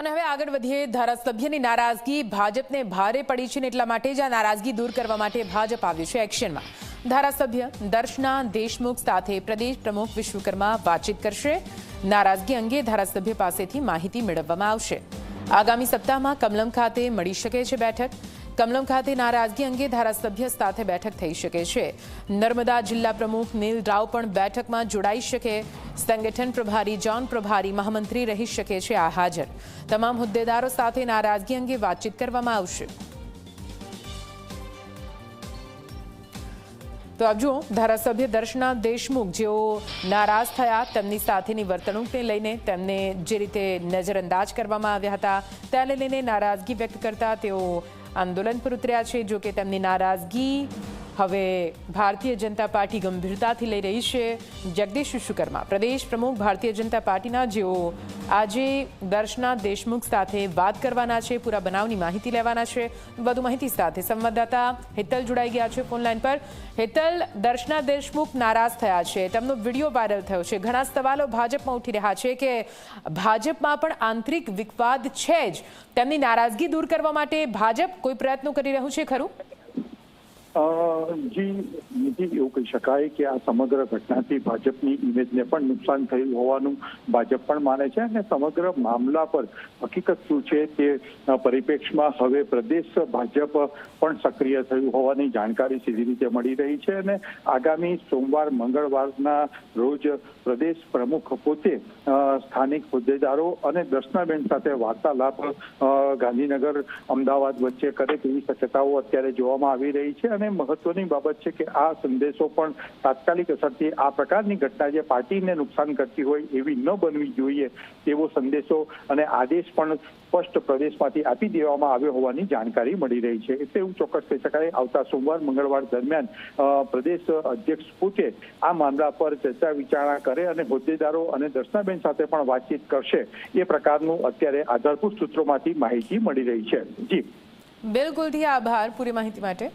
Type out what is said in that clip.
અને હવે આગળ વધીએ ધારાસભ્યની નારાજગી ભાજપને ભારે પડી છે ને એટલા માટે જ આ નારાજગી દૂર કરવા માટે ભાજપ આવ્યું છે એક્શનમાં। ધારાસભ્ય દર્શના દેશમુખ સાથે પ્રદેશ પ્રમુખ વિશ્વકર્મા વાતચીત કરશે। નારાજગી અંગે ધારાસભ્ય પાસેથી માહિતી મેળવવામાં આવશે। આગામી સપ્તાહમાં કમલમ ખાતે મળી શકે છે બેઠક। કમલમ ખાતે નારાજગી અંગે ધારાસભ્ય સાથે બેઠક થઈ શકે છે। નર્મદા જિલ્લા પ્રમુખ નીલ રાવ પણ બેઠકમાં જોડાઈ શકે। સંગઠન પ્રભારી જોન પ્રભારી મહામંત્રી રહી શકે છે આ હાજર। તમામ હોદ્દેદારો સાથે નારાજગી અંગે વાતચીત કરવામાં આવશે। તો આપ જુઓ ધારાસભ્ય દર્શના દેશમુખ જેઓ નારાજ થયા તેમની સાથેની વર્તણૂકને લઈને તેમને જે રીતે નજરઅંદાજ કરવામાં આવ્યા હતા તેને લઈને નારાજગી વ્યક્ત કરતા તેઓ આંદોલન પર ઉતર્યા છે। જો કે તેમની નારાજગી હવે ભારતીય જનતા પાર્ટી ગંભીરતાથી લઈ રહી છે। જગદીશ વિશ્વકર્મા પ્રદેશ પ્રમુખ ભારતીય જનતા પાર્ટીના જેઓ આજે દર્શના દેશમુખ સાથે વાત કરવાના છે, પૂરા બનાવની માહિતી લેવાના છે। વધુ માહિતી સાથે સંવાદદાતા હેતલ જોડાઈ ગયા છે ફોનલાઈન પર। હેતલ, દર્શના દેશમુખ નારાજ થયા છે, તેમનો વિડીયો વાયરલ થયો છે। ઘણા સવાલો ભાજપમાં ઉઠી રહ્યા છે કે ભાજપમાં પણ આંતરિક વિવાદ છે જ, તેમની નારાજગી દૂર કરવા માટે ભાજપ કોઈ પ્રયત્નો કરી રહ્યું છે ખરું? જી નિધિ, એવું કહી શકાય કે આ સમગ્ર ઘટનાથી ભાજપની ઇમેજને પણ નુકસાન થયું હોવાનું ભાજપ પણ માને છે અને સમગ્ર મામલા પર હકીકત શું છે તે પરિપ્રેક્ષમાં હવે પ્રદેશ ભાજપ પણ સક્રિય થયું હોવાની જાણકારી સીધી રીતે મળી રહી છે અને આગામી સોમવાર મંગળવારના રોજ પ્રદેશ પ્રમુખ પોતે સ્થાનિક હોદ્દેદારો અને દર્શનાબેન સાથે વાર્તાલાપ ગાંધીનગર અમદાવાદ વચ્ચે કરે તેવી શક્યતાઓ અત્યારે જોવામાં આવી રહી છે। અને મહત્વની બાબત છે કે આ સંદેશો પણ તાત્કાલિક અસરથી આ પ્રકારની ઘટના જે પાર્ટીને નુકસાન કરતી હોય એવી ન બનવી જોઈએ તેવો સંદેશો અને આદેશ પણ સ્પષ્ટ પ્રદેશમાંથી આપી દેવામાં આવ્યો હોવાની જાણકારી મળી રહી છે। એટલે એવું ચોક્કસ કહી શકાય આવતા સોમવાર મંગળવાર દરમિયાન પ્રદેશ અધ્યક્ષ પોતે આ મામલા પર ચર્ચા વિચારણા કરે અને હોદ્દેદારો અને દર્શનાબેન સાથે પણ વાતચીત કરશે એ પ્રકારનું અત્યારે આધારભૂત સૂત્રોમાંથી માહિતી મળી રહી છે। જી બિલકુલ, આભાર પૂરી માહિતી માટે।